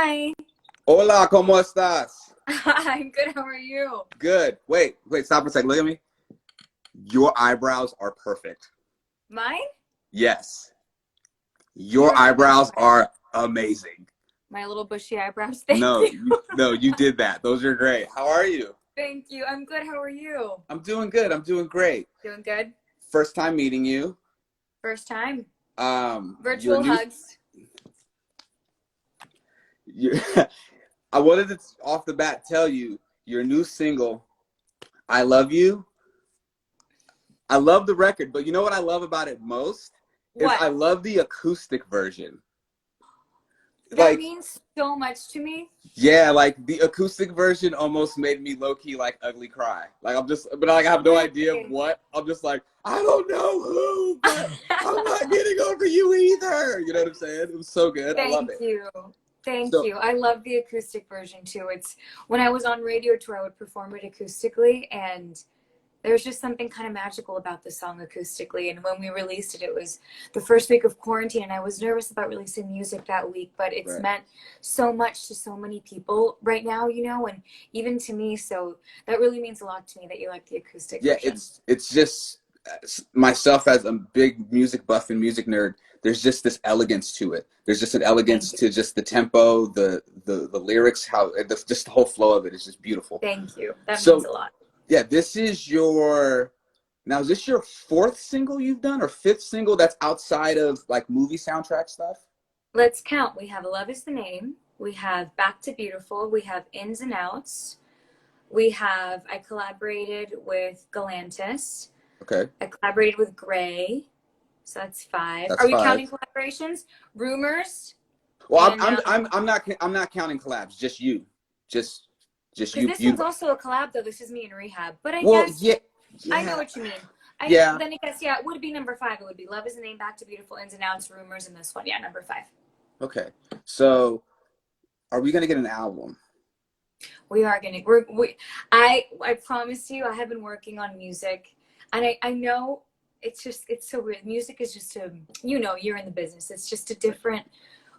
Hi. Hola, ¿cómo estás? I'm good. How are you? Good. Wait, stop for a second. Look at me. Your eyebrows are perfect. Mine? Yes. You Your are eyebrows are amazing. my little bushy eyebrows. Thank No, you. you did that. Those are great. How are you? Thank you. I'm good. How are you? I'm doing good. I'm doing great. Doing good. First time meeting you. First time. Your Virtual new, hugs. you, I wanted to off the bat tell you your new single, I Love You. I love the record, but you know what I love about it most? Is What? I love the acoustic version. That Like, means so much to me. yeah, like the acoustic version almost made me low key like ugly cry. Like but like I have no idea of Really? what. I'm just like, I don't know who, but I'm not getting over you either. You know what I'm saying? It was so good. I love Thank it. you. Thank So you. I love the acoustic version too. It's when I was on radio tour, I would perform it acoustically, and there's just something kind of magical about the song acoustically. And when we released it, it was the first week of quarantine, and I was nervous about releasing music that week, but it's right. meant so much to so many people right now, and even to me. So that really means a lot to me that you like the acoustic Yeah, version. it's just myself as a big music buff and music nerd. There's just this elegance to it. There's just an elegance Thank you. to just the tempo, the lyrics, just the whole flow of it is just beautiful. Thank you. That means So a lot. yeah, is this your fourth single you've done or fifth single that's outside of like movie soundtrack stuff? Let's count. We have Love is the Name. We have Back to Beautiful. We have Ins and Outs. I collaborated with Galantis. Okay. I collaborated with Gray. So that's 5. That's Are we 5. counting collaborations? Rumors? Well, And I'm not counting collabs, just you. Just because you this one's also a collab though. This is me in Rehab. But I well, guess yeah. I know Yeah. what you mean. Yeah. Then I guess yeah, it would be number 5. It would be Love is the Name, Back to Beautiful, Ins and Outs, Rumors, and this one. Yeah, number 5. Okay. So, are we going to get an album? We are gonna. I promise you, I have been working on music, and I know it's so weird. Music is just you're in the business. It's just a different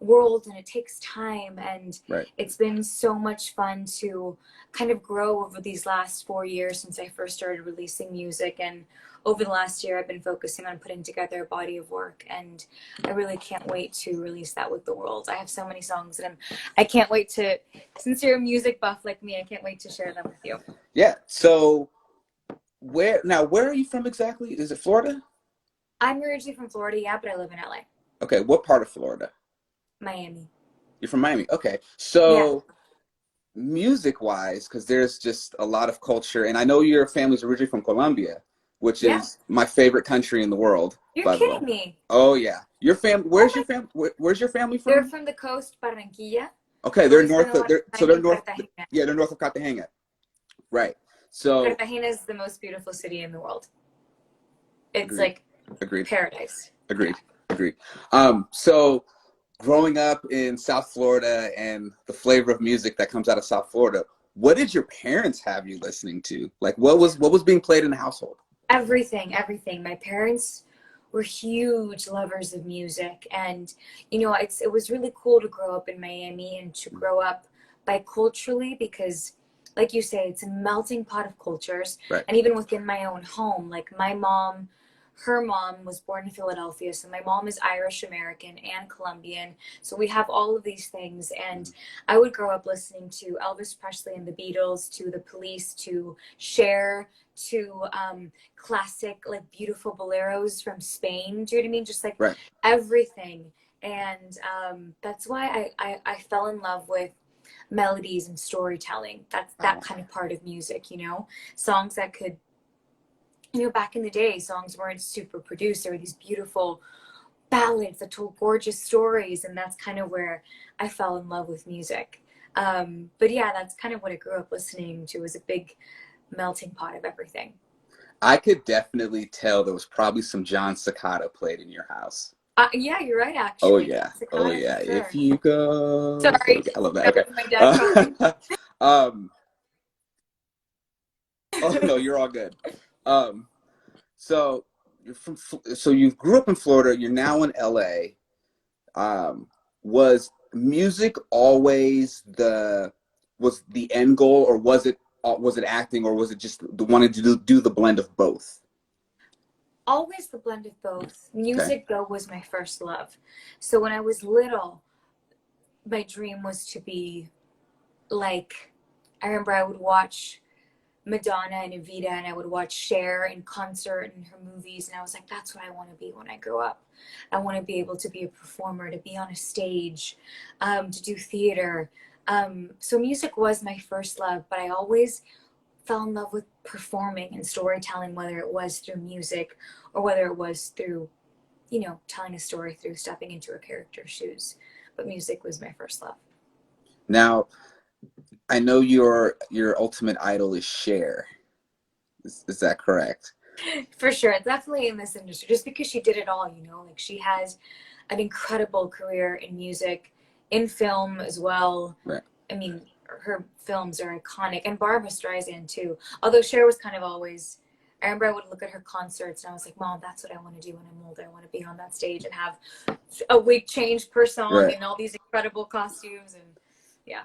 world, and it takes time, and Right. it's been so much fun to kind of grow over these last 4 years since I first started releasing music. And over the last year I've been focusing on putting together a body of work, and I really can't wait to release that with the world. I have so many songs, and I can't wait to, since you're a music buff like me, I can't wait to share them with you. Yeah. So, where are you from exactly? Is it Florida? I'm originally from Florida, yeah, but I live in LA. Okay, what part of Florida? Miami. You're from Miami. Okay. Yeah. So, music-wise, because there's just a lot of culture, and I know your family's originally from Colombia, which Yeah. is my favorite country in the world, You're by the way. kidding me. Oh yeah. Your fam Oh where's my, your fam where's your family they're from? from the coast, Barranquilla. Okay, But they're we spend north a of lot of time they're in north, Cartagena. yeah, they're north of Cartagena. Right. So, Cartagena is the most beautiful city in the world. It's agreed. like Agreed. paradise. Agreed. Agreed. So growing up in South Florida and the flavor of music that comes out of South Florida, what did your parents have you listening to? Like what was being played in the household? Everything, everything. My parents were huge lovers of music, and it was really cool to grow up in Miami and to grow up biculturally, because like you say, it's a melting pot of cultures. Right. And even within my own home, like her mom was born in Philadelphia, so my mom is Irish American and Colombian. So we have all of these things, and I would grow up listening to Elvis Presley and the Beatles, to the Police, to Cher, to classic, like beautiful boleros from Spain. Do you know what I mean? Just like Right. everything. And that's why I fell in love with melodies and storytelling. That's that kind of part of music, songs that could, back in the day, songs weren't super produced. There were these beautiful ballads that told gorgeous stories, and that's kind of where I fell in love with music. But yeah, that's kind of what I grew up listening to, was a big melting pot of everything. I could definitely tell there was probably some John Cicada played in your house. Yeah, you're right, Oh actually. yeah. Cicada, Oh yeah. for sure. If you go. Sorry, I love that. that Okay. was my dad talking. Um, oh no, you're all good. Um, so so you grew up in Florida. You're now in LA. Was music always was the end goal, or was it acting, or was it just the wanting to do the blend of both? Always the blend of both. Okay. Music, though, was my first love. So when I was little, my dream was to be like, I remember I would watch Madonna and Evita, and I would watch Cher in concert and her movies, and I was like, that's what I want to be when I grow up. I want to be able to be a performer, to be on a stage, to do theater. So music was my first love, but I always fell in love with performing and storytelling, whether it was through music or whether it was through, telling a story through stepping into a character's shoes. But music was my first love. Now, I know your ultimate idol is Cher. Is that correct? For sure, definitely in this industry, just because she did it all, like she has an incredible career in music, in film as well. Right. I mean, her films are iconic, and Barbara Streisand too. Although Cher was kind of always, I remember I would look at her concerts and I was like, Mom, that's what I want to do when I'm older. I want to be on that stage and have a wig change per song Right. and all these incredible costumes, and yeah.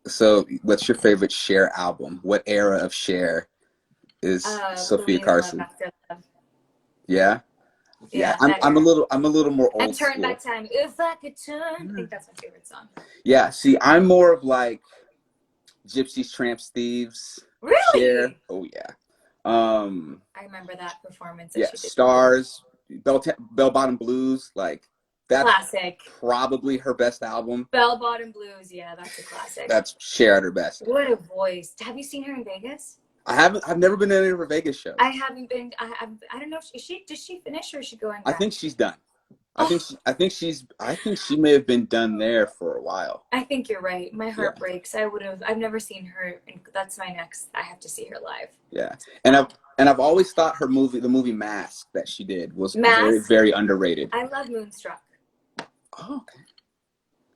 So, what's your favorite Cher album? What era of Cher is Sofia Believe in Love Carson? After Love. Yeah. Yeah, Yeah, that era. I'm a little more And old Turn Back school. Time. If I could turn. I think that's my favorite song. Yeah, see, I'm more of like Gypsies, Tramps, Thieves, Cher. Really? Oh yeah. I remember that performance that Yeah, she did. Stars, Bell Bottom Blues, like that's Classic. probably her best album. Bell Bottom Blues. Yeah, that's a classic. That's Cher at her best. What a voice. Have you seen her in Vegas? I've never been to any of her Vegas shows. I haven't been. I don't know. Does she finish, or is she going I back? think she's done. Oh, I think she may have been done there for a while. I think you're right. My heart Yeah. breaks. I've never seen her, and that's my next. I have to see her live. Yeah, and I've always thought the movie Mask that she did was very, Mask. very underrated. I love Moonstruck, Oh, okay.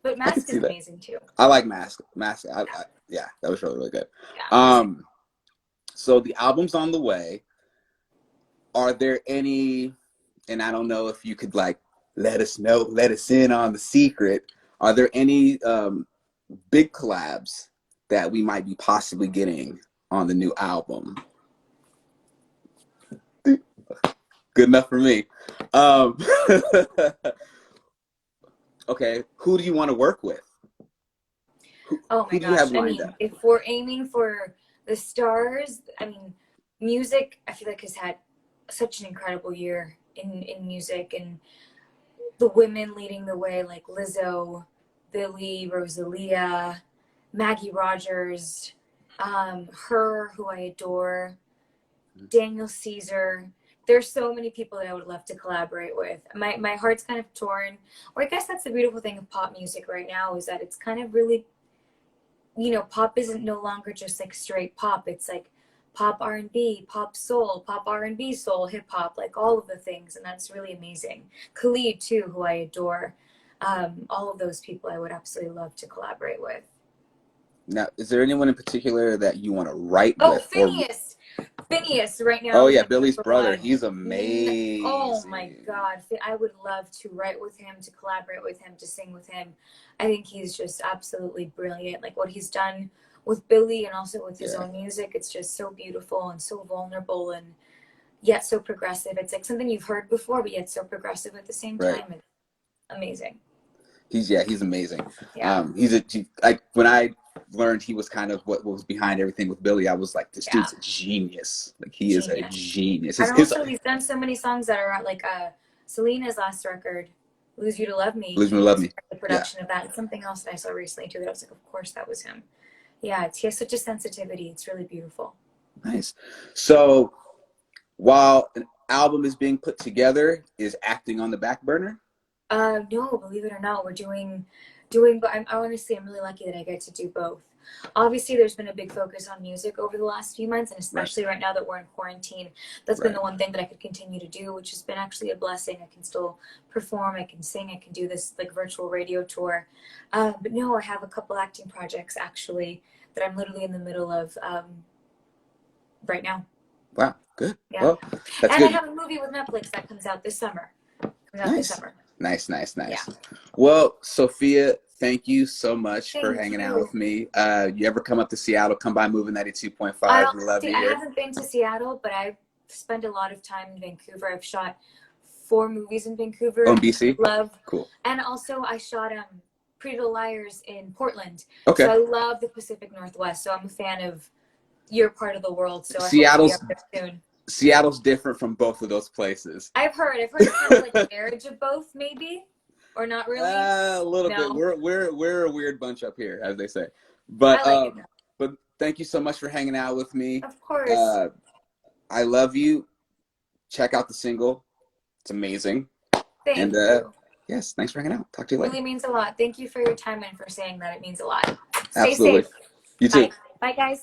but I can Mask see is that. amazing too. I like Mask. Yeah, that was really, really good. Yeah. So the album's on the way. Are there any, and I don't know if you could like let us in on the secret. Are there any big collabs that we might be possibly getting on the new album? Good enough for me. Okay, who do you want to work with? Oh my Who do you gosh. have I lined mean, up? if we're aiming for the stars, I mean, music, I feel like has had such an incredible year in music, and the women leading the way, like Lizzo, Billie, Rosalia, Maggie Rogers, her, who I adore, Daniel Caesar. There's so many people that I would love to collaborate with. My heart's kind of torn. Or I guess that's the beautiful thing of pop music right now, is that it's kind of really, pop isn't no longer just like straight pop. It's like pop R&B, pop soul, pop R&B soul, hip hop, like all of the things, and that's really amazing. Khalid too, who I adore. All of those people I would absolutely love to collaborate with. Now, is there anyone in particular that you want to write Oh, with? Phineas right now Oh is yeah, my Billy's number brother. one. He's amazing. Oh my God. I would love to write with him, to collaborate with him, to sing with him. I think he's just absolutely brilliant. Like what he's done with Billy and also with his own music, it's just so beautiful and so vulnerable and yet so progressive. It's like something you've heard before, but yet so progressive at the same time. It's amazing. He's amazing. Yeah. Like when I learned he was kind of what was behind everything with Billy, I was like, this dude's a genius. Like he is a genius. And also he's done so many songs that are like Selena's last record, Lose You to Love Me. Lose Me to Love Me. The production of that. And something else that I saw recently too that I was like, of course that was him. Yeah, he has such a sensitivity. It's really beautiful. Nice. So while an album is being put together, is acting on the back burner? No, believe it or not, we're doing, but I'm really lucky that I get to do both. Obviously, there's been a big focus on music over the last few months, and especially right now that we're in quarantine, that's been the one thing that I could continue to do, which has been actually a blessing. I can still perform, I can sing, I can do this like virtual radio tour. But no, I have a couple acting projects actually that I'm literally in the middle of right now. Wow, good. Yeah. Well, that's and good. I have a movie with Netflix that comes out this summer. Nice. Nice. Yeah. Well, Sophia, thank you so much for Thank hanging out you. with me. You ever come up to Seattle, come by Moving 92.5. I We love honestly, you I here. haven't been to Seattle, but I've spent a lot of time in Vancouver. I've shot 4 movies in Vancouver, Oh, in and BC? love. Cool. And also, I shot Pretty Little Liars in Portland. Okay. So I love the Pacific Northwest. So I'm a fan of your part of the world. So I hope to be up Seattle's there soon. Seattle's different from both of those places. I've heard it's kind of like a marriage of both, maybe, or not really. A little bit. No, We're a weird bunch up here, as they say. I like it though. But thank you so much for hanging out with me. Of course. Uh, I love you. Check out the single. It's amazing. Thank And you. yes, thanks for hanging out. Talk to you later. Really means a lot. Thank you for your time and for saying that. It means a lot. Stay Absolutely. safe. You too. Bye. Bye, guys.